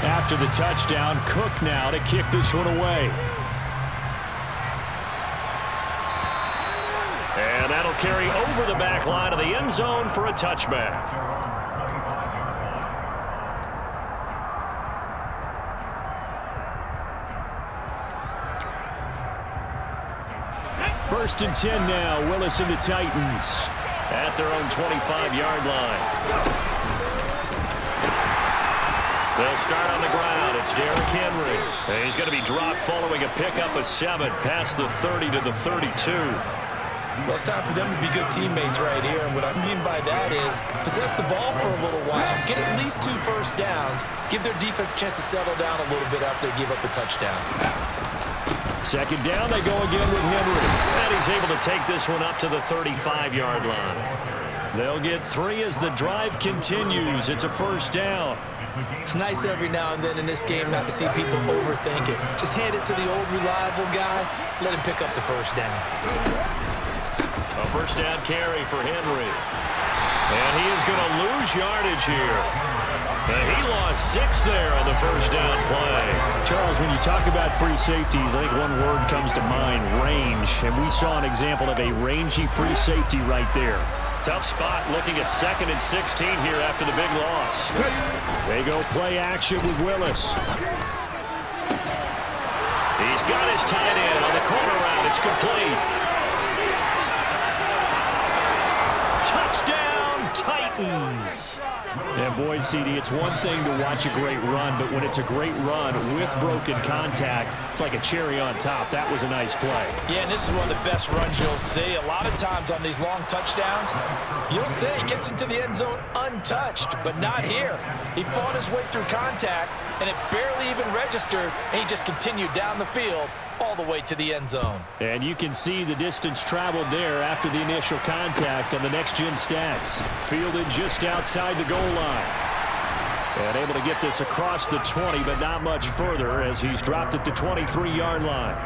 After the touchdown, Cook now to kick this one away. And that'll carry over the back line of the end zone for a touchback. First and 10 now. Willis and the Titans at their own 25-yard line. They'll start on the ground. It's Derrick Henry. And he's going to be dropped following a pickup of 7 past the 30 to the 32. Well, it's time for them to be good teammates right here. And what I mean by that is possess the ball for a little while, get at least 2 first downs, give their defense a chance to settle down a little bit after they give up a touchdown. Second down, they go again with Henry. And he's able to take this one up to the 35-yard line. They'll get 3 as the drive continues. It's a first down. It's nice every now and then in this game not to see people overthink it. Just hand it to the old reliable guy, let him pick up the first down. A first down carry for Henry. And he is going to lose yardage here. And he lost 6 there on the first down play. Charles, when you talk about free safeties, I think one word comes to mind, range. And we saw an example of a rangy free safety right there. Tough spot looking at 2nd and 16 here after the big loss. They go play action with Willis. He's got his tight end on the corner route. It's complete. Touchdown, Titans. And boy, CD, it's one thing to watch a great run, but when it's a great run with broken contact, it's like a cherry on top. That was a nice play. Yeah, and this is one of the best runs you'll see. A lot of times on these long touchdowns, you'll see he gets into the end zone untouched, but not here. He fought his way through contact, and it barely even registered, and he just continued down the field all the way to the end zone. And you can see the distance traveled there after the initial contact on the next-gen stats. Fielded just outside the goal line. And able to get this across the 20, but not much further as he's dropped at the 23-yard line.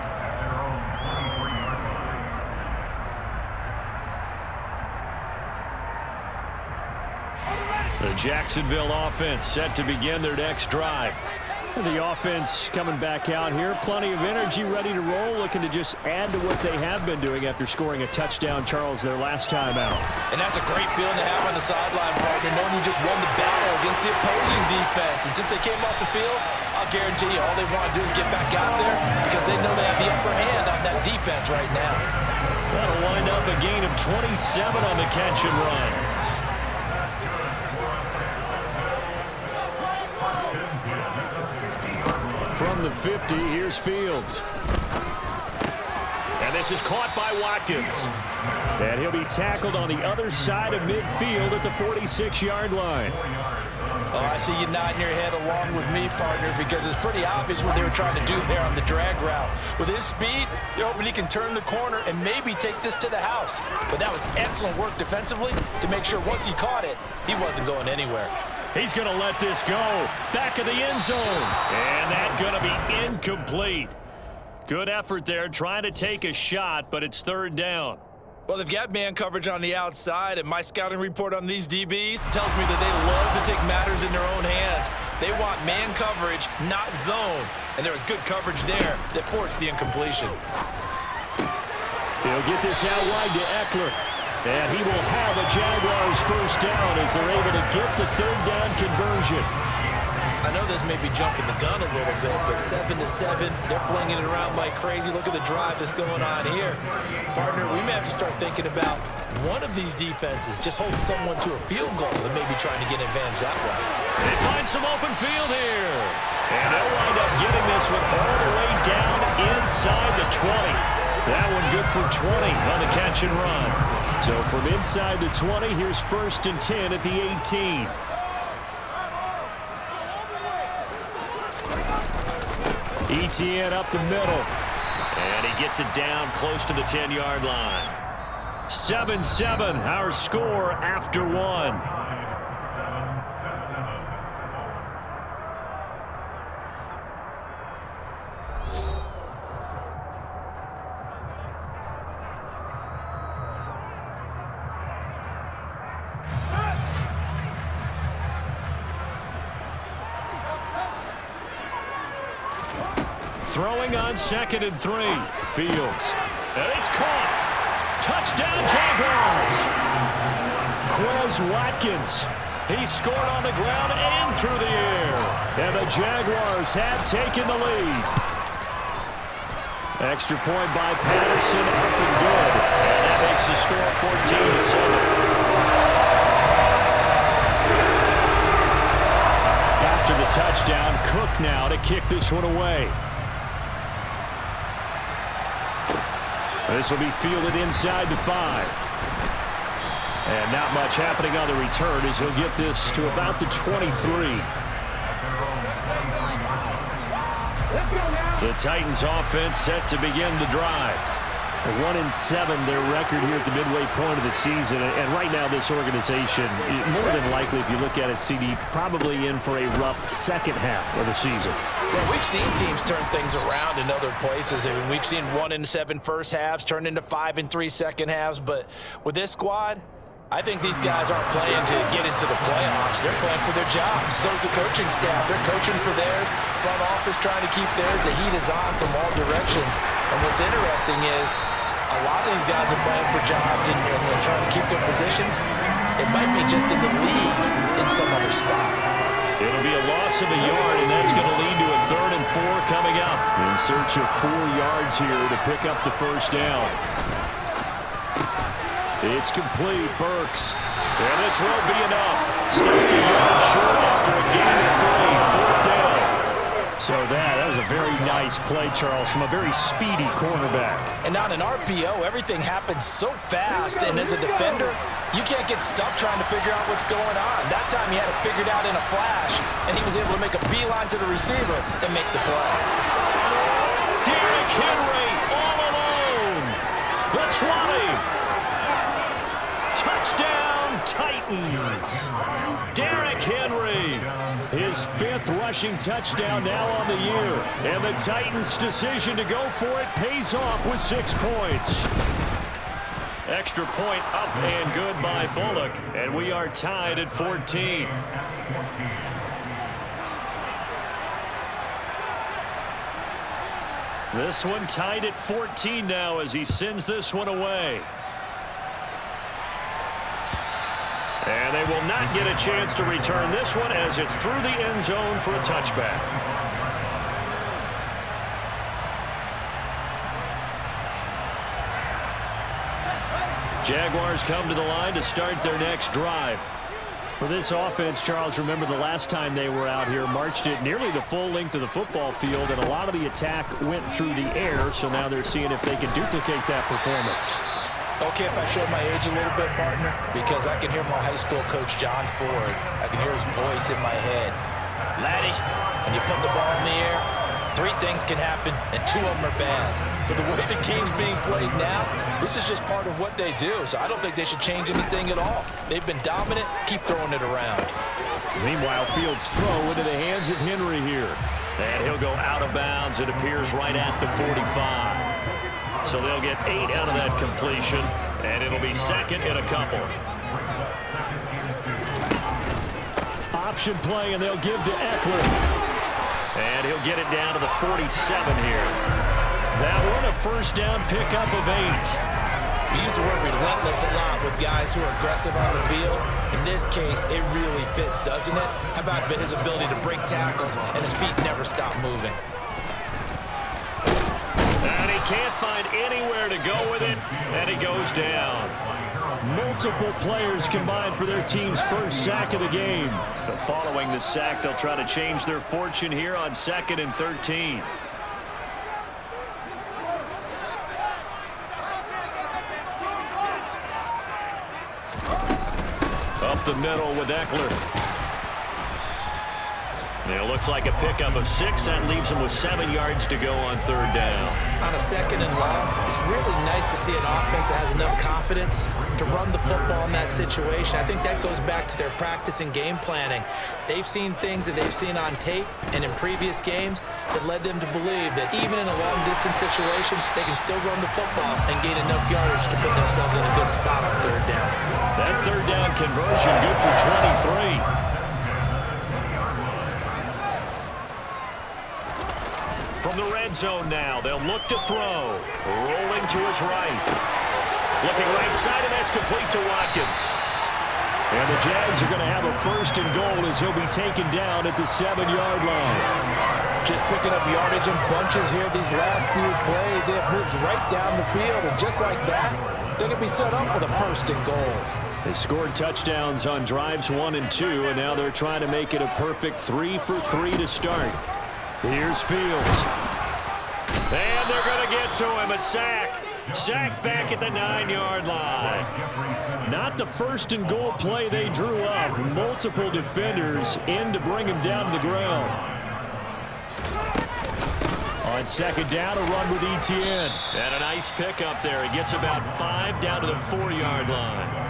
The Jacksonville offense set to begin their next drive. The offense coming back out here. Plenty of energy, ready to roll, looking to just add to what they have been doing after scoring a touchdown, Charles, their last time out. And that's a great feeling to have on the sideline, partner, knowing you just won the battle against the opposing defense. And since they came off the field, I'll guarantee you all they want to do is get back out there because they know they have the upper hand on that defense right now. That'll wind up a gain of 27 on the catch and run. From the 50, here's Fields. And this is caught by Watkins. And he'll be tackled on the other side of midfield at the 46-yard line. Oh, I see you nodding your head along with me, partner, because it's pretty obvious what they were trying to do there on the drag route. With his speed, they're hoping he can turn the corner and maybe take this to the house. But that was excellent work defensively to make sure once he caught it, he wasn't going anywhere. He's going to let this go. Back of the end zone. And that's going to be incomplete. Good effort there trying to take a shot, but it's third down. Well, they've got man coverage on the outside, and my scouting report on these DBs tells me that they love to take matters in their own hands. They want man coverage, not zone. And there was good coverage there that forced the incompletion. He'll get this out wide to Eckler. And he will have a Jaguars first down as they're able to get the third down conversion. I know this may be jumping the gun a little bit, but 7-7, they're flinging it around like crazy. Look at the drive that's going on here. Partner, we may have to start thinking about one of these defenses just holding someone to a field goal and maybe trying to get an advantage that way. They find some open field here. And they'll wind up getting this one all the way down inside the 20. That one good for 20 on the catch and run. So from inside the 20, here's first and 10 at the 18. Etienne up the middle. And he gets it down close to the 10-yard line. 7-7, our score after one. throwing on 2nd and 3. Fields. And it's caught. Touchdown, Jaguars. Quez Watkins. He scored on the ground and through the air. And the Jaguars have taken the lead. Extra point by Patterson, up and good. And that makes the score 14-7. After the touchdown, Cook now to kick this one away. This will be fielded inside the 5. And not much happening on the return as he'll get this to about the 23. The Titans offense set to begin the drive. 1-7 their record here at the midway point of the season. And right now this organization, more than likely if you look at it, CD, probably in for a rough second half of the season. Well, we've seen teams turn things around in other places. I mean, we've seen 1-7 first halves turn into 5-3 second halves. But with this squad, I think these guys aren't playing to get into the playoffs. They're playing for their jobs. So's the coaching staff. They're coaching for theirs. Front office trying to keep theirs. The heat is on from all directions. And what's interesting is a lot of these guys are playing for jobs and trying to keep their positions. It might be just in the league in some other spot. It'll be a loss of a yard, and that's going to lead to a 3rd and 4 coming up. In search of 4 yards here to pick up the first down. It's complete, Burks. And this won't be enough. Stop the yard short after a gain of 3. 4th down. So that was a very nice play, Charles, from a very speedy cornerback. And on an RPO, everything happens so fast. And as a defender, you can't get stuck trying to figure out what's going on. That time he had it figured out in a flash, and he was able to make a beeline to the receiver and make the play. Derrick Henry all alone. The 20. Touchdown, Titans. Derrick Henry. His 5th rushing touchdown now on the year. And the Titans' decision to go for it pays off with 6 points. Extra point up and good by Bullock. And we are tied at 14. This one tied at 14 now as he sends this one away. And they will not get a chance to return this one as it's through the end zone for a touchback. Jaguars come to the line to start their next drive. For this offense, Charles, remember the last time they were out here, marched it nearly the full length of the football field, and a lot of the attack went through the air, so now they're seeing if they can duplicate that performance. Okay, if I show my age a little bit, partner, because I can hear my high school coach, John Ford. I can hear his voice in my head. Laddie, when you put the ball in the air, 3 things can happen, and 2 of them are bad. But the way the game's being played now, this is just part of what they do, so I don't think they should change anything at all. They've been dominant. Keep throwing it around. Meanwhile, Fields' throw into the hands of Henry here. And he'll go out of bounds. It appears right at the 45. So they'll get 8 out of that completion, and it'll be 2nd and a couple. Option play, and they'll give to Eckler. And he'll get it down to the 47 here. That one a first down pickup of 8. We use the word relentless a lot with guys who are aggressive on the field. In this case, it really fits, doesn't it? How about his ability to break tackles and his feet never stop moving? And he can't find anywhere to go with it, and he goes down. Multiple players combined for their team's first sack of the game. But following the sack, they'll try to change their fortune here on 2nd and 13. Up the middle with Eckler. And it looks like a pickup of 6. That leaves him with 7 yards to go on 3rd down. On a 2nd and long, it's really nice to see an offense that has enough confidence to run the football in that situation. I think that goes back to their practice and game planning. They've seen things that they've seen on tape and in previous games that led them to believe that even in a long-distance situation, they can still run the football and gain enough yardage to put themselves in a good spot on 3rd down. That 3rd down conversion good for 23. From the red zone now. They'll look to throw. Rolling to his right. Looking right side, and that's complete to Watkins. And the Jags are going to have a 1st and goal as he'll be taken down at the 7-yard line. Just picking up yardage in bunches here these last few plays. They have moved right down the field, and just like that, they can be set up with a 1st and goal. They scored touchdowns on drives 1 and 2, and now they're trying to make it a perfect 3 for 3 to start. Here's Fields. And they're going to get to him. A sack. Sacked back at the 9-yard line. Not the 1st and goal play they drew up. Multiple defenders in to bring him down to the ground. On 2nd down, a run with Etienne. And a nice pickup there. He gets about 5 down to the 4-yard line.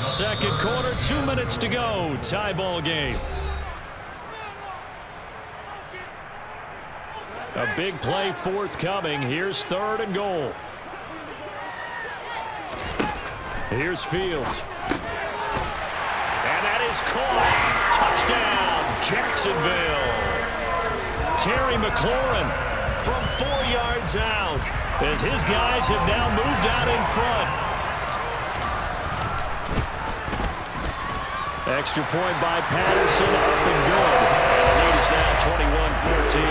Second quarter, 2 minutes to go. Tie ball game. A big play forthcoming. Here's 3rd and goal. Here's Fields. And that is caught. Touchdown, Jacksonville. Terry McLaurin From 4 yards out, as his guys have now moved out in front. Extra point by Patterson, up and good. And the lead is now 21-14.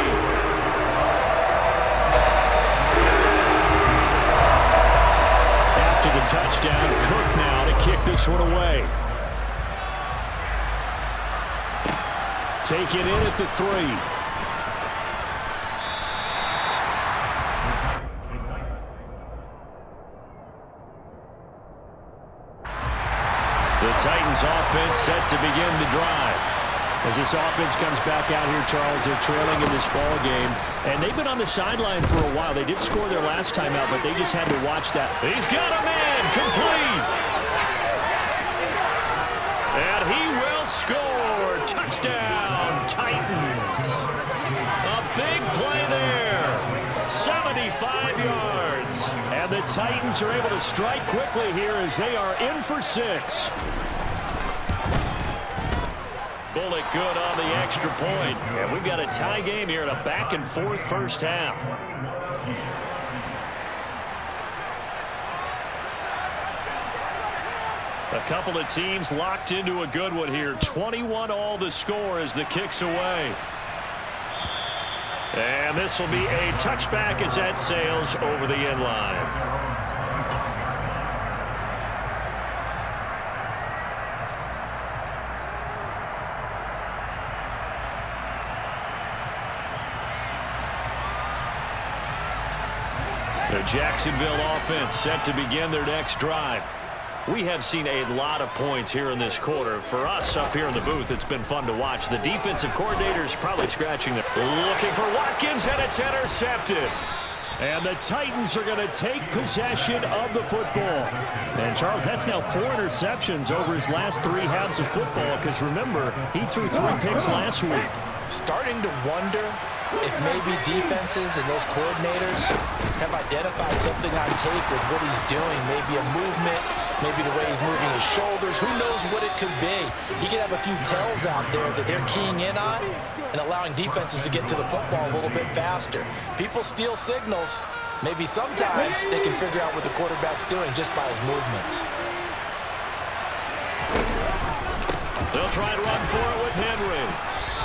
After the touchdown, Cook now to kick this one away. Take it in at the 3. The Titans offense set to begin the drive. As this offense comes back out here, Charles, they're trailing in this ball game. And they've been on the sideline for a while. They did score their last time out, but they just had to watch that. He's got a man, complete. And he will score. Touchdown, Titans. A big play there. 75 yards. And the Titans are able to strike quickly here as they are in for 6. Bullock good on the extra point. And we've got a tie game here in a back-and-forth first half. A couple of teams locked into a good one here. 21-all the score as the kick's away. And this will be a touchback as that sails over the end line. The Jacksonville offense set to begin their next drive. We have seen a lot of points here in this quarter. For us up here in the booth, it's been fun to watch. The defensive coordinator's probably scratching their... Looking for Watkins, and it's intercepted. And the Titans are going to take possession of the football. And, Charles, that's now 4 interceptions over his last 3 halves of football, because, remember, he threw 3 picks last week. Starting to wonder if maybe defenses and those coordinators have identified something on tape with what he's doing. Maybe a movement, maybe the way he's moving his shoulders. Who knows what it could be? He could have a few tells out there that they're keying in on and allowing defenses to get to the football a little bit faster. People steal signals. Maybe sometimes they can figure out what the quarterback's doing just by his movements. They'll try and run for it with Henry.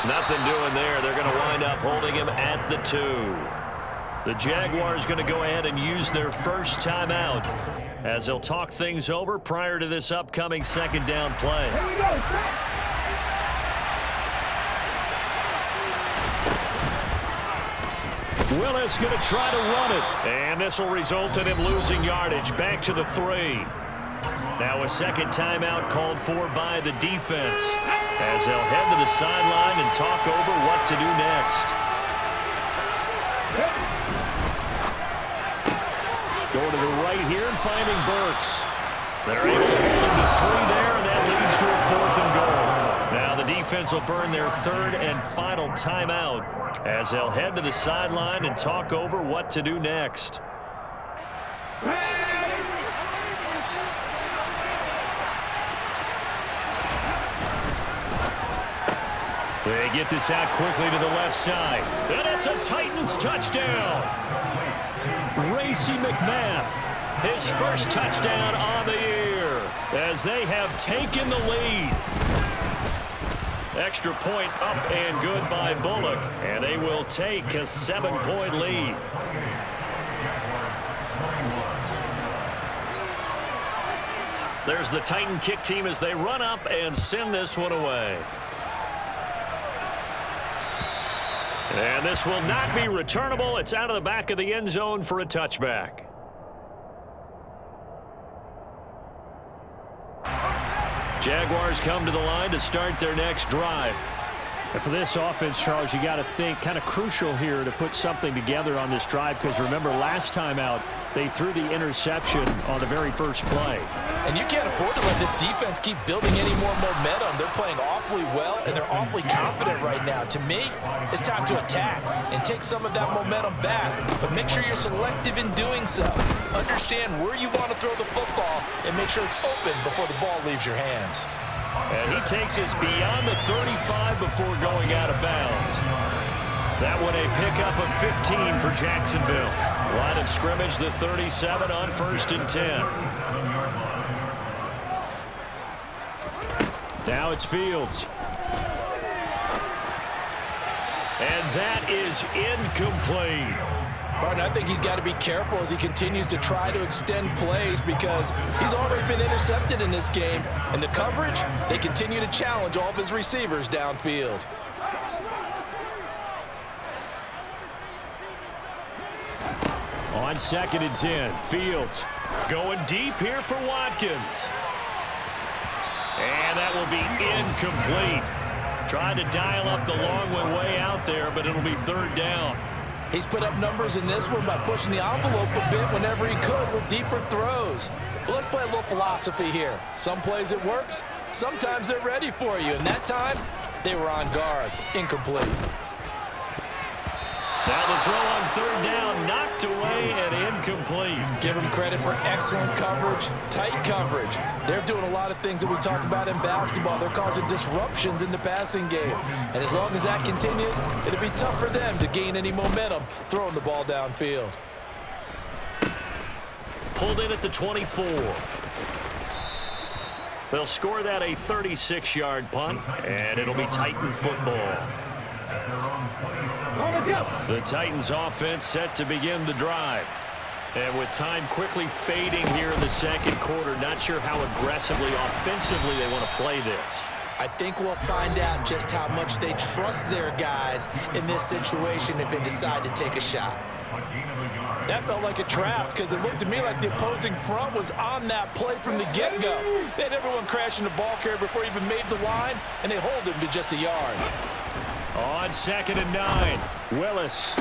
Nothing doing there. They're going to wind up holding him at the 2. The Jaguars going to go ahead and use their first timeout as they'll talk things over prior to this upcoming 2nd down play. Willis going to try to run it. And this will result in him losing yardage back to the 3. Now a 2nd timeout called for by the defense as they'll head to the sideline and talk over what to do next. Going to the right here and finding Burks. They're able to hold him to 3 there, and that leads to a 4th and goal. Now the defense will burn their 3rd and final timeout as they'll head to the sideline and talk over what to do next. They get this out quickly to the left side. And it's a Titans touchdown. Racey McMath, his first touchdown on the year, as they have taken the lead. Extra point up and good by Bullock, and they will take a 7-point lead. There's the Titan kick team as they run up and send this one away. And this will not be returnable. It's out of the back of the end zone for a touchback. Jaguars come to the line to start their next drive. And for this offense, Charles, you got to think kind of crucial here to put something together on this drive, because remember last time out they threw the interception on the very first play. And you can't afford to let this defense keep building any more momentum. They're playing awfully well, and they're awfully confident right now. To me, it's time to attack and take some of that momentum back, but make sure you're selective in doing so. Understand where you want to throw the football and make sure it's open before the ball leaves your hands. And he takes us beyond the 35 before going out of bounds. That one a pickup of 15 for Jacksonville. Line of scrimmage, the 37 on 1st and 10. Now it's Fields. And that is incomplete. Barton, I think he's got to be careful as he continues to try to extend plays, because he's already been intercepted in this game. And the coverage, they continue to challenge all of his receivers downfield. On 2nd and 10, Fields going deep here for Watkins. And that will be incomplete. Trying to dial up the long one way out there, but it'll be 3rd down. He's put up numbers in this one by pushing the envelope a bit whenever he could with deeper throws. But let's play a little philosophy here. Some plays it works, sometimes they're ready for you. And that time, they were on guard. Incomplete. Now the throw on 3rd down, knocked away and incomplete. Give them credit for excellent coverage, tight coverage. They're doing a lot of things that we talk about in basketball. They're causing disruptions in the passing game. And as long as that continues, it'll be tough for them to gain any momentum throwing the ball downfield. Pulled in at the 24. They'll score that a 36-yard punt, and it'll be Titan football. The Titans offense set to begin the drive. And with time quickly fading here in the 2nd quarter, not sure how aggressively, offensively they want to play this. I think we'll find out just how much they trust their guys in this situation if they decide to take a shot. That felt like a trap, because it looked to me like the opposing front was on that play from the get-go. They had everyone crashing the ball carrier before he even made the line, and they hold him to just a yard. On 2nd and 9, Willis.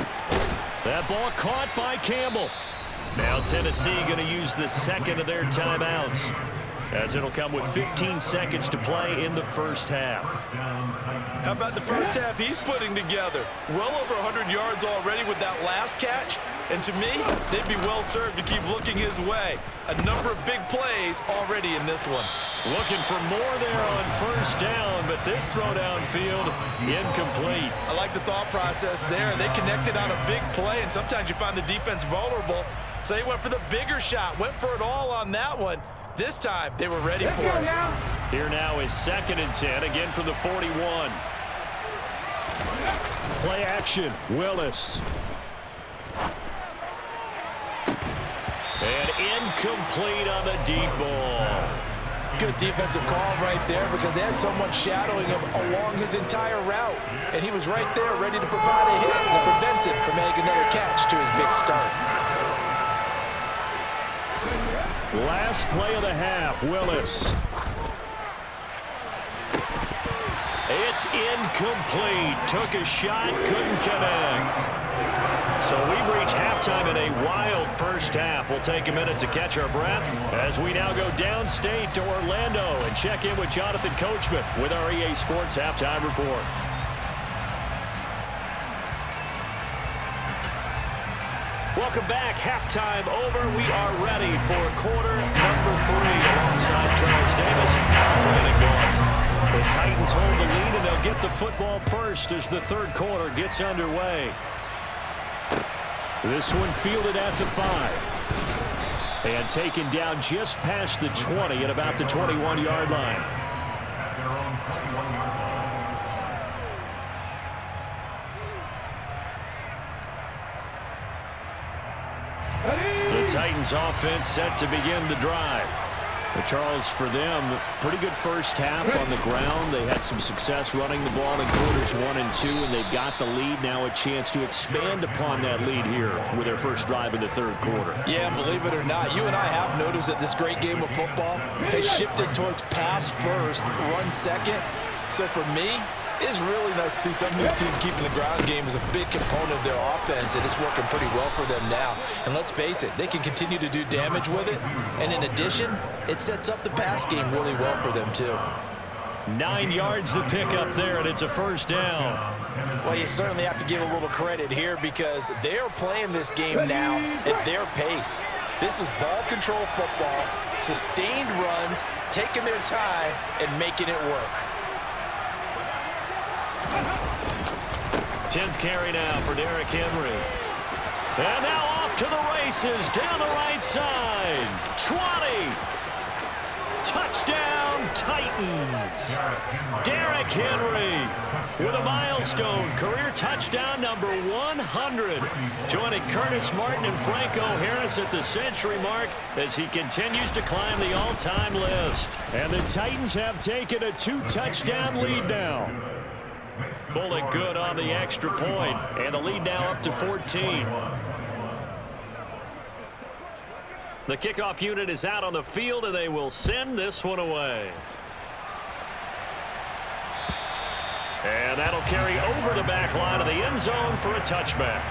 That ball caught by Campbell. Now Tennessee going to use the 2nd of their timeouts, as it'll come with 15 seconds to play in the first half. How about the first half he's putting together? Well over 100 yards already with that last catch. And to me, they'd be well served to keep looking his way. A number of big plays already in this one. Looking for more there on 1st down, but this throw downfield incomplete. I like the thought process there. They connected on a big play, and sometimes you find the defense vulnerable. So they went for the bigger shot, went for it all on that one. This time, they were ready for it. Here now is 2nd and 10, again from the 41. Play action, Willis. And incomplete on the deep ball. Good defensive call right there, because they had someone shadowing him along his entire route. And he was right there ready to provide a hit that prevents him from making another catch to his big start. Last play of the half, Willis. It's incomplete. Took a shot, couldn't connect. So we've reached halftime in a wild first half. We'll take a minute to catch our breath as we now go downstate to Orlando and check in with Jonathan Coachman with our EA Sports Halftime Report. Welcome back. Halftime over. We are ready for quarter number 3 alongside Charles Davis. I'm Brandon Gaudin. The Titans hold the lead, and they'll get the football first as the third quarter gets underway. This one fielded at the 5. And taken down just past the 20 at about the 21-yard line. The Titans offense set to begin the drive. But Charles, for them, pretty good first half on the ground. They had some success running the ball in quarters 1 and 2, and they've got the lead. Now a chance to expand upon that lead here with their first drive in the third quarter. Yeah, believe it or not, you and I have noticed that this great game of football has shifted towards pass first, run second. So for me, it's really nice to see some of these teams keeping the ground game as a big component of their offense, and it's working pretty well for them now. And let's face it, they can continue to do damage with it. And in addition, it sets up the pass game really well for them too. 9 yards to pick up there, and it's a first down. Well, you certainly have to give a little credit here because they're playing this game now at their pace. This is ball control football, sustained runs, taking their time, and making it work. 10th carry now for Derrick Henry. And now off to the races down the right side. 20. Touchdown, Titans. Derrick Henry with a milestone career touchdown number 100. Joining Curtis Martin and Franco Harris at the century mark as he continues to climb the all-time list. And the Titans have taken a 2-touchdown lead now. Bullock good on the extra point, and the lead now up to 14. The kickoff unit is out on the field, and they will send this one away. And that'll carry over the back line of the end zone for a touchback.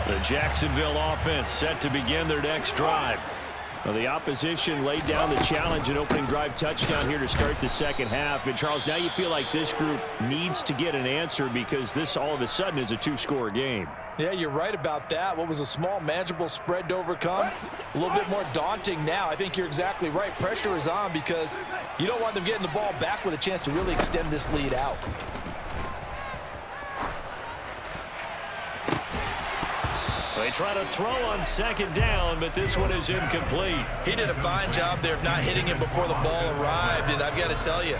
The Jacksonville offense set to begin their next drive. Well, the opposition laid down the challenge and opening drive touchdown here to start the second half. And, Charles, now you feel like this group needs to get an answer because this all of a sudden is a 2-score game. Yeah, you're right about that. What was a small, manageable spread to overcome, a little bit more daunting now. I think you're exactly right. Pressure is on because you don't want them getting the ball back with a chance to really extend this lead out. They try to throw on second down, but this one is incomplete. He did a fine job there of not hitting him before the ball arrived, and I've got to tell you,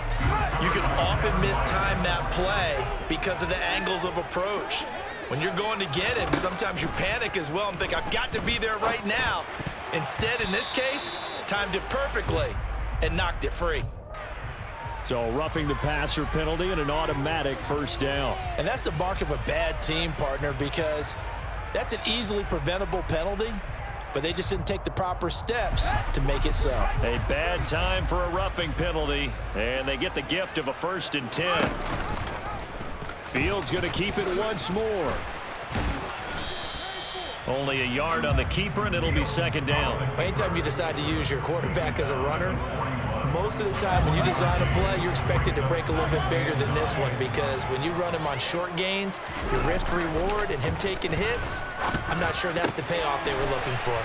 you can often mistime that play because of the angles of approach. When you're going to get him, sometimes you panic as well and think, I've got to be there right now. Instead, in this case, timed it perfectly and knocked it free. So roughing the passer penalty and an automatic first down. And that's the mark of a bad team, partner, because that's an easily preventable penalty, but they just didn't take the proper steps to make it so. A bad time for a roughing penalty, and they get the gift of a 1st and 10. Fields going to keep it once more. Only a yard on the keeper, and it'll be second down. Anytime you decide to use your quarterback as a runner, most of the time when you design a play, you're expected to break a little bit bigger than this one because when you run him on short gains, your risk-reward and him taking hits, I'm not sure that's the payoff they were looking for.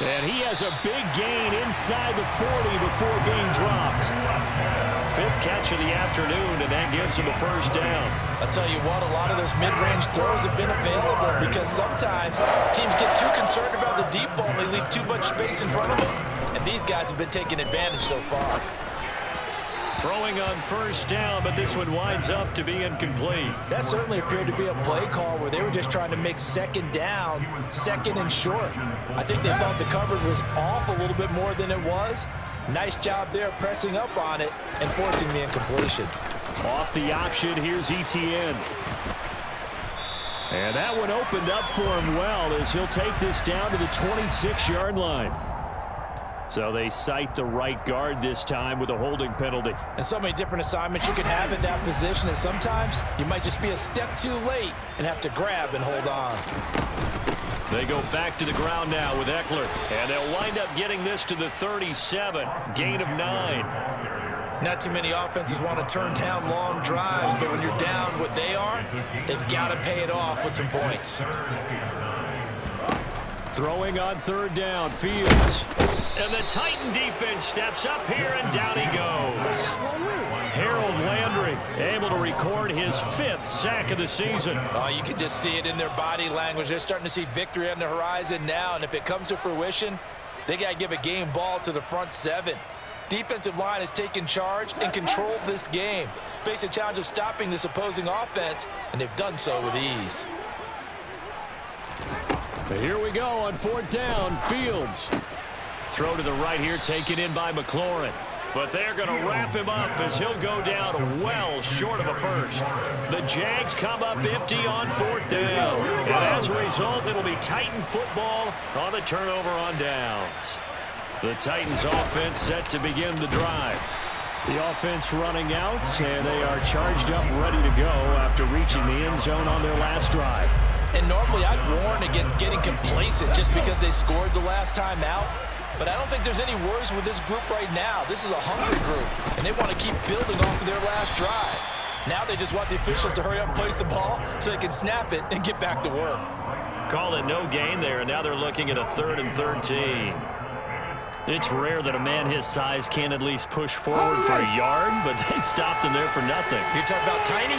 And he has a big gain inside the 40 before being dropped. 5th catch of the afternoon, and that gives him a first down. I'll tell you what, a lot of those mid-range throws have been available because sometimes teams get too concerned about the deep ball and they leave too much space in front of them. And these guys have been taking advantage so far. Throwing on first down, but this one winds up to be incomplete. That certainly appeared to be a play call where they were just trying to make second down, second and short. I think they thought the coverage was off a little bit more than it was. Nice job there pressing up on it and forcing the incompletion. Off the option, here's Etienne. And that one opened up for him well as he'll take this down to the 26-yard line. So they cite the right guard this time with a holding penalty. And so many different assignments you can have in that position, and sometimes you might just be a step too late and have to grab and hold on. They go back to the ground now with Eckler, and they'll wind up getting this to the 37, gain of 9. Not too many offenses want to turn down long drives, but when you're down what they are, they've got to pay it off with some points. Throwing on third down, Fields. And the Titan defense steps up here, and down he goes. Harold Landry able to record his 5th sack of the season. Oh, you can just see it in their body language. They're starting to see victory on the horizon now, and if it comes to fruition, they got to give a game ball to the front 7. Defensive line has taken charge and controlled this game. Face a challenge of stopping this opposing offense, and they've done so with ease. Here we go on 4th down, Fields. Throw to the right here, taken in by McLaurin. But they're going to wrap him up as he'll go down well short of a first. The Jags come up empty on 4th down. And as a result, it'll be Titan football on the turnover on downs. The Titans offense set to begin the drive. The offense running out, and they are charged up, ready to go after reaching the end zone on their last drive. And normally I'd warn against getting complacent just because they scored the last time out. But I don't think there's any worries with this group right now. This is a hungry group, and they want to keep building off of their last drive. Now they just want the officials to hurry up and place the ball so they can snap it and get back to work. Call it no gain there, and now they're looking at a 3rd and 13. It's rare that a man his size can at least push forward for a yard, but they stopped him there for nothing. You're talking about Tiny?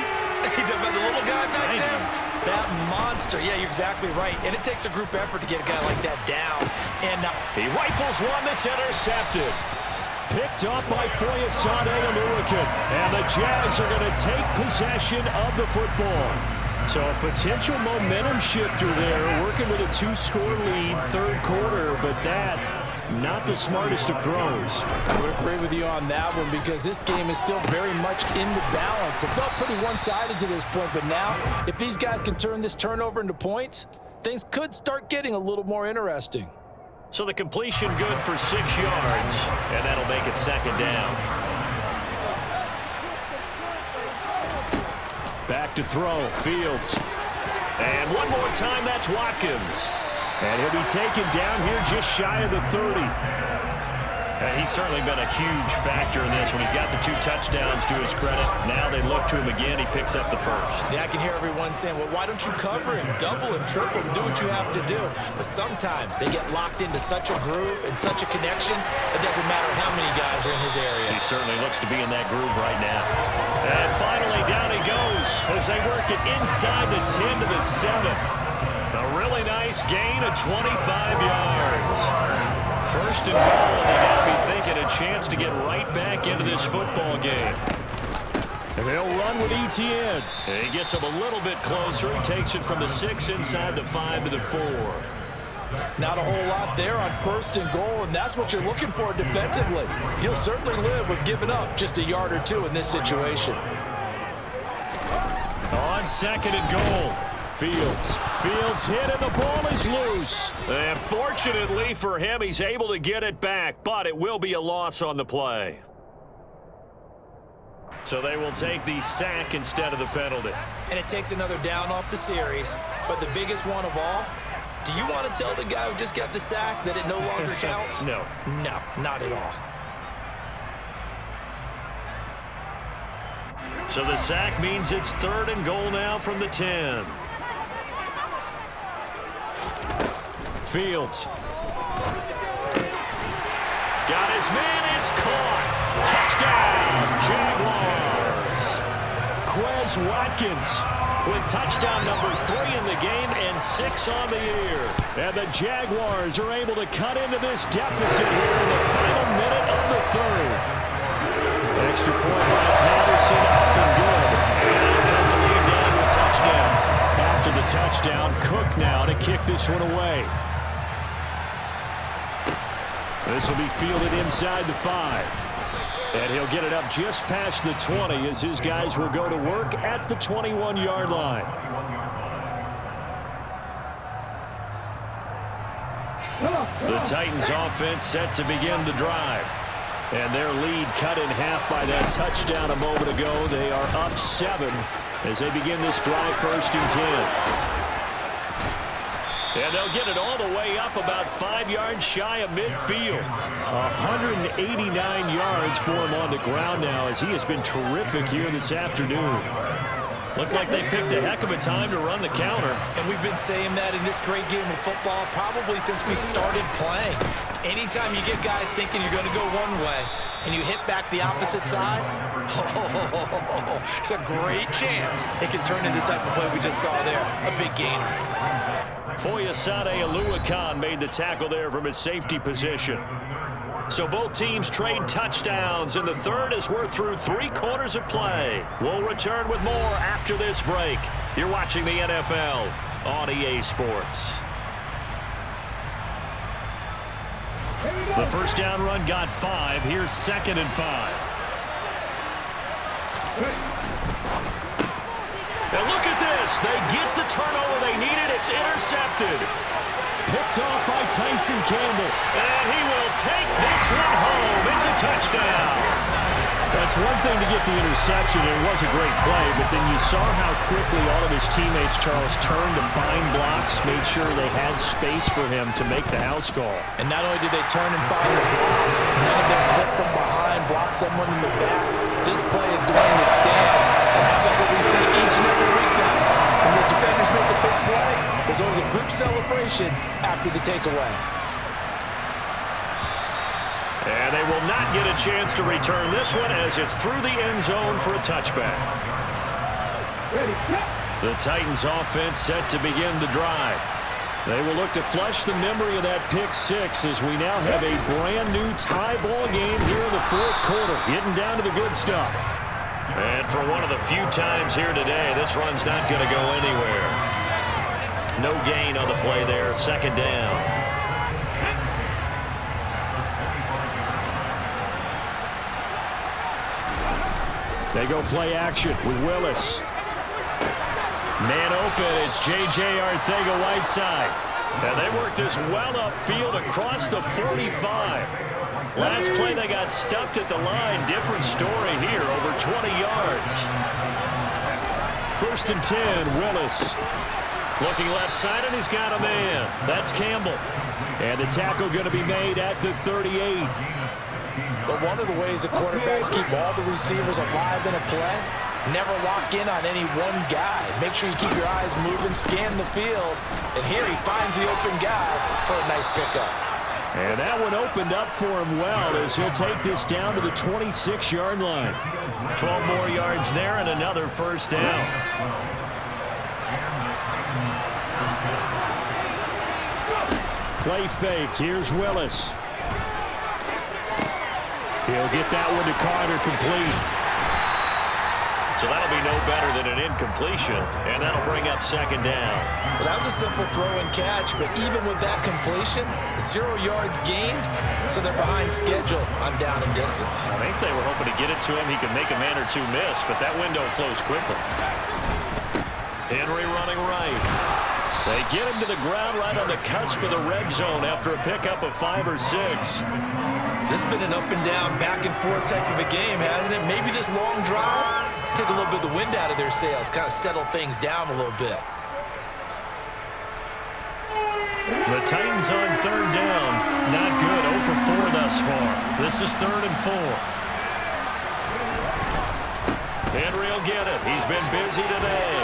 You're talking about the little guy back there? That monster. Yeah, you're exactly right. And it takes a group effort to get a guy like that down. And he rifles one that's intercepted. Picked up by Foyesade Oluokun. And the Jags are going to take possession of the football. So a potential momentum shifter there, working with a 2-score lead, 3rd quarter, but that not the smartest of throws. I would agree with you on that one because this game is still very much in the balance. It felt pretty one-sided to this point, but now if these guys can turn this turnover into points, things could start getting a little more interesting. So the completion good for 6 yards, and that'll make it 2nd down. Back to throw, Fields. And one more time, that's Watkins. And he'll be taken down here just shy of the 30. And he's certainly been a huge factor in this when he's got the 2 touchdowns to his credit. Now they look to him again. He picks up the 1st. Yeah, I can hear everyone saying, well, why don't you cover him, double him, triple him, do what you have to do. But sometimes they get locked into such a groove and such a connection, it doesn't matter how many guys are in his area. He certainly looks to be in that groove right now. And finally, down he goes as they work it inside the 10 to the 7. A really nice gain of 25 yards. 1st and goal, and they got to be thinking a chance to get right back into this football game. And they'll run with Etienne. And he gets him a little bit closer. He takes it from the 6 inside the 5 to the 4. Not a whole lot there on 1st and goal, and that's what you're looking for defensively. You'll certainly live with giving up just a yard or 2 in this situation. On 2nd and goal. Fields hit and the ball is loose. And fortunately for him, he's able to get it back, but it will be a loss on the play. So they will take the sack instead of the penalty. And it takes another down off the series. But the biggest one of all, do you want to tell the guy who just got the sack that it no longer counts? No. No, not at all. So the sack means it's 3rd and goal now from the 10. Fields. Got his man, it's caught. Touchdown, Jaguars. Quez Watkins with touchdown number 3 in the game and 6 on the year. And the Jaguars are able to cut into this deficit here in the final minute of the 3rd. Extra point by Patterson, up and good. And cut the lead down to a touchdown. After the touchdown, Cook now to kick this one away. This will be fielded inside the 5. And he'll get it up just past the 20 as his guys will go to work at the 21-yard line. The Titans offense set to begin the drive. And their lead cut in half by that touchdown a moment ago. They are up 7 as they begin this drive 1st and 10. And they'll get it all the way up about 5 yards shy of midfield. 189 yards for him on the ground now as he has been terrific here this afternoon. Looked like they picked a heck of a time to run the counter. And we've been saying that in this great game of football probably since we started playing. Anytime you get guys thinking you're going to go one way and you hit back the opposite side, it's a great chance it can turn into the type of play we just saw there, a big gainer. Foyesade Oluwakan made the tackle there from his safety position. So both teams trade touchdowns in the third as we're through 3 quarters of play. We'll return with more after this break. You're watching the NFL on EA Sports. The first down run got 5. Here's 2nd and 5. And look at this. They get the turnover they needed. It's intercepted. Picked off by Tyson Campbell. And he will take this one home. It's a touchdown. That's one thing to get the interception. It was a great play, but then you saw how quickly all of his teammates, Charles, turned to find blocks, made sure they had space for him to make the house call. And not only did they turn and find the blocks, none of them clip from behind, block someone in the back. This play is going to stand. And how about what we see each and every week now? When the defenders make a big play, there's always a group celebration after the takeaway. And they will not get a chance to return this one as it's through the end zone for a touchback. The Titans offense set to begin the drive. They will look to flush the memory of that pick 6 as we now have a brand new tie ball game here in the 4th quarter, getting down to the good stuff. And for one of the few times here today, this run's not going to go anywhere. No gain on the play there, 2nd down. They go play action with Willis. Man open, it's J.J. Arcega-Whiteside. And they work this well upfield across the 45. Last play they got stuffed at the line. Different story here, over 20 yards. 1st and 10, Willis. Looking left side, and he's got a man. That's Campbell. And the tackle going to be made at the 38. But one of the ways the quarterbacks keep all the receivers alive in a play, never lock in on any one guy. Make sure you keep your eyes moving, scan the field. And here he finds the open guy for a nice pickup. And that one opened up for him well as he'll take this down to the 26-yard line. 12 more yards there and another 1st down. Play fake. Here's Willis. He'll get that one to Carter, complete. So that'll be no better than an incompletion, and that'll bring up 2nd down. Well, that was a simple throw and catch, but even with that completion, 0 yards gained, so they're behind schedule on down and distance. I think they were hoping to get it to him. He could make a man or two miss, but that window closed quickly. Henry running right. They get him to the ground right on the cusp of the red zone after a pickup of 5 or 6. This has been an up and down, back and forth type of a game, hasn't it? Maybe this long drive, take a little bit of the wind out of their sails, kind of settle things down a little bit. The Titans on 3rd down. Not good, 0 for 4 thus far. This is 3rd and 4. Henry will get it. He's been busy today.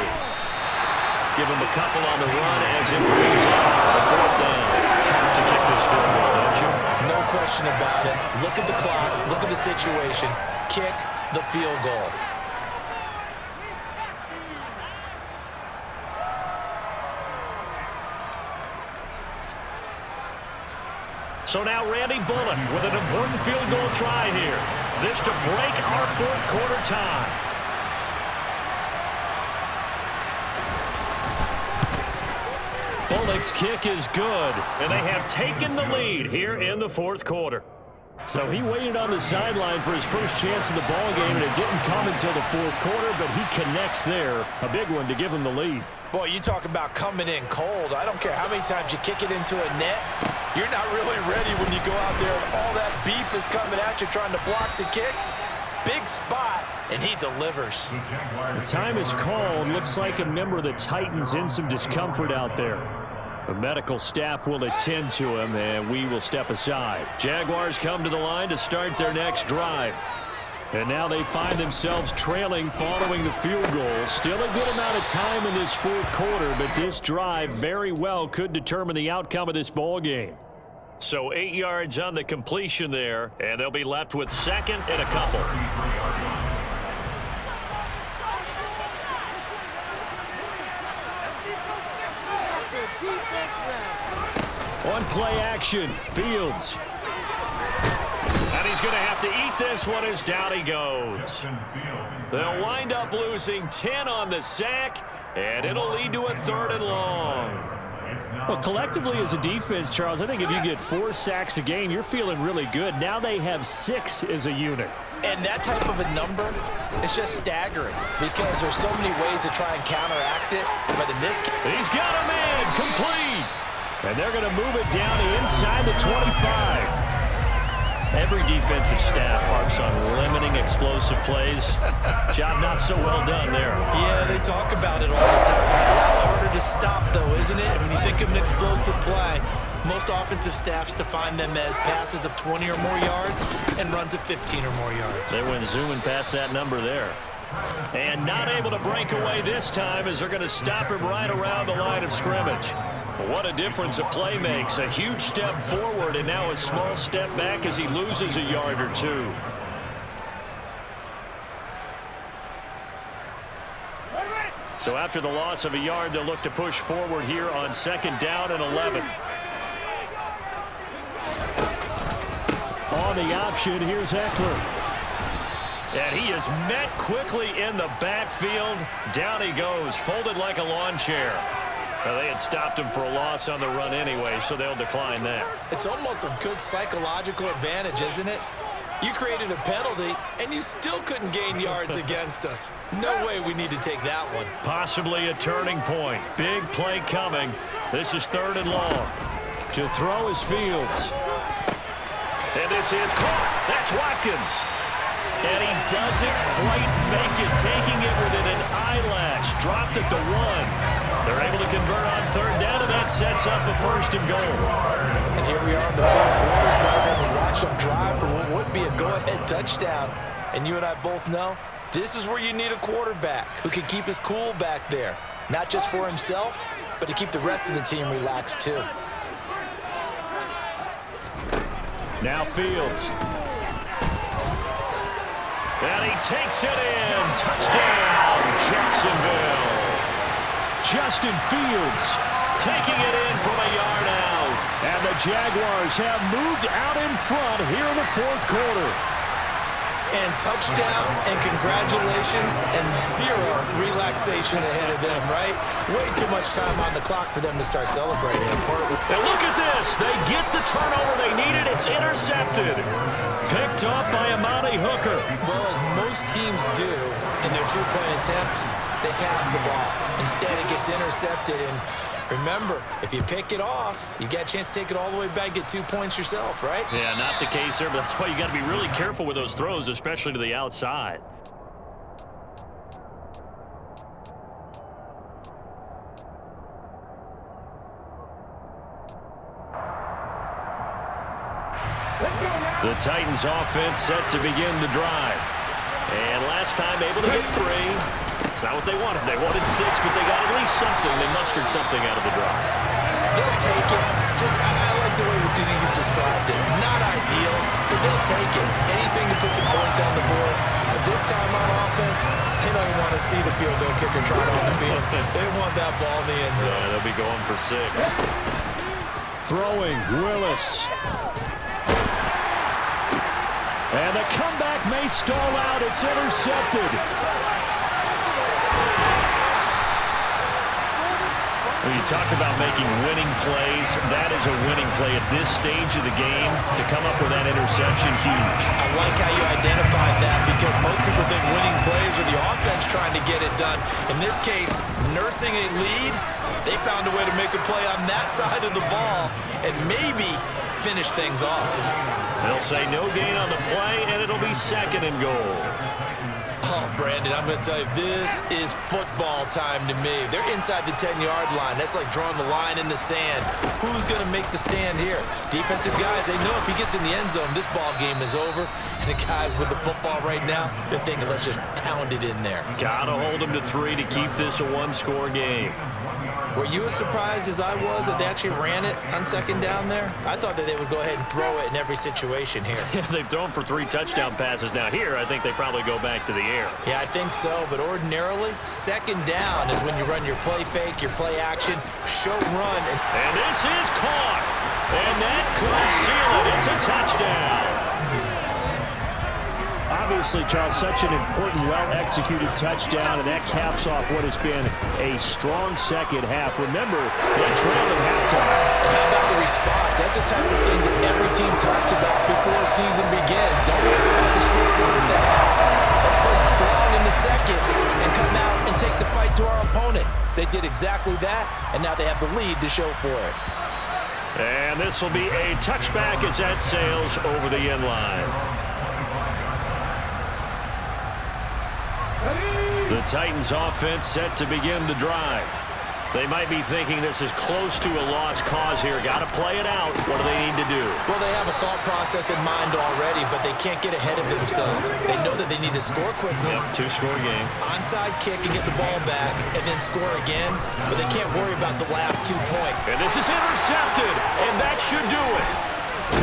Give him a couple on the run as it brings up a 4th down. Have to kick this field goal, don't you? No question about it. Look at the clock. Look at the situation. Kick the field goal. So now Randy Bullock with an important field goal try here. This to break our 4th quarter tie. Bullock's kick is good, and they have taken the lead here in the 4th quarter. So he waited on the sideline for his first chance in the ball game, and it didn't come until the 4th quarter, but he connects there. A big one to give him the lead. Boy, you talk about coming in cold. I don't care how many times you kick it into a net. You're not really ready when you go out there and all that beef is coming at you trying to block the kick. Big spot, and he delivers. The time is called. Looks like a member of the Titans in some discomfort out there. The medical staff will attend to him, and we will step aside. Jaguars come to the line to start their next drive. And now they find themselves trailing following the field goal. Still a good amount of time in this fourth quarter, but this drive very well could determine the outcome of this ball game. So 8 yards on the completion there, and they'll be left with second and a couple. On play action, Fields. And he's going to have to eat this one as down he goes. They'll wind up losing 10 on the sack, and it'll lead to a 3rd and long. Well, collectively as a defense, Charles, I think if you get 4 sacks a game, you're feeling really good. Now they have 6 as a unit. And that type of a number is just staggering because there's so many ways to try and counteract it. But in this case, he's got a man complete. And they're going to move it down to inside the 25. Every defensive staff harps on limiting explosive plays. Job not so well done there. Yeah, they talk about it all the time. A lot harder to stop, though, isn't it? And when you think of an explosive play, most offensive staffs define them as passes of 20 or more yards and runs of 15 or more yards. They went zooming past that number there. And not able to break away this time as they're going to stop him right around the line of scrimmage. What a difference a play makes. A huge step forward and now a small step back as he loses a yard or 2. So after the loss of a yard, they'll look to push forward here on 2nd down and 11. On the option, here's Eckler. And he is met quickly in the backfield. Down he goes, folded like a lawn chair. Well, they had stopped him for a loss on the run anyway, so they'll decline that. It's almost a good psychological advantage, isn't it? You created a penalty, and you still couldn't gain yards against us. No way we need to take that one. Possibly a turning point. Big play coming. This is 3rd and long. To throw is Fields. And this is caught. That's Watkins. And he doesn't quite make it, taking it within an eyelash. Dropped at the 1. They're able to convert on 3rd down, and that sets up a 1st and goal. and here we are in the 4th quarter, partner. We watch them drive for what would be a go-ahead touchdown. And you and I both know this is where you need a quarterback who can keep his cool back there, not just for himself, but to keep the rest of the team relaxed too. Now Fields. And he takes it in. Touchdown, Jacksonville. Justin Fields taking it in from a yard out. And the Jaguars have moved out in front here in the 4th quarter. And touchdown and congratulations and zero relaxation ahead of them, right? Way too much time on the clock for them to start celebrating. And look at this. They get the turnover they needed. It's intercepted. Picked up by Amani Hooker. Well, as most teams do in their two-point attempt, they pass the ball. Instead, it gets intercepted. And remember, if you pick it off, you got a chance to take it all the way back, get 2 points yourself, right? Yeah, not the case there, but that's why you got to be really careful with those throws, especially to the outside. The Titans offense set to begin the drive. And last time able to get 3. It's not what they wanted. They wanted 6, but they got at least something. They mustered something out of the drive. They'll take it. I like the way you've described it. Not ideal, but they'll take it. Anything to put some points on the board. But this time on offense, they don't even want to see the field goal kicker trot on the field. They want that ball in the end zone. Yeah, they'll be going for 6. Throwing, Willis. And the comeback may stall out. It's intercepted. When you talk about making winning plays, that is a winning play at this stage of the game. To come up with that interception, huge. I like how you identified that because most people think winning plays are the offense trying to get it done. In this case, nursing a lead, they found a way to make a play on that side of the ball and maybe finish things off. They'll say no gain on the play, and it'll be 2nd and goal. Oh, Brandon, I'm going to tell you, this is football time to me. They're inside the 10-yard line. That's like drawing the line in the sand. Who's going to make the stand here? Defensive guys, they know if he gets in the end zone, this ball game is over. And the guys with the football right now, they're thinking, let's just pound it in there. Gotta hold them to 3 to keep this a one-score game. Were you as surprised as I was that they actually ran it on second down there? I thought that they would go ahead and throw it in every situation here. Yeah, they've thrown for 3 touchdown passes. Now here, I think they probably go back to the air. Yeah, I think so, but ordinarily, second down is when you run your play fake, your play action, show run. And this is caught. And that could seal it. It's a touchdown. Obviously, Charles, such an important, well-executed touchdown, and that caps off what has been a strong second half. Remember, they trailed at halftime. And how about the response? That's the type of thing that every team talks about before the season begins. Don't worry about the score in the half. Let's play strong in the second and come out and take the fight to our opponent. They did exactly that, and now they have the lead to show for it. And this will be a touchback as that sails over the end line. The Titans offense set to begin the drive. They might be thinking this is close to a lost cause here. Got to play it out. What do they need to do? Well, they have a thought process in mind already, but they can't get ahead of themselves. They know that they need to score quickly. Yep, 2-score game. Onside kick and get the ball back and then score again, but they can't worry about the last 2 points. And this is intercepted, and that should do it.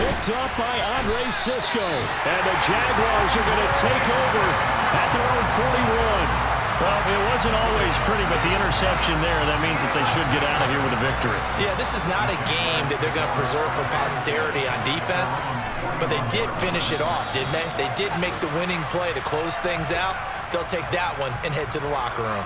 Picked up by Andre Cisco. And the Jaguars are going to take over at their own 41. Well, it wasn't always pretty, but the interception there, that means that they should get out of here with a victory. Yeah, this is not a game that they're going to preserve for posterity on defense, but they did finish it off, didn't they? They did make the winning play to close things out. They'll take that one and head to the locker room.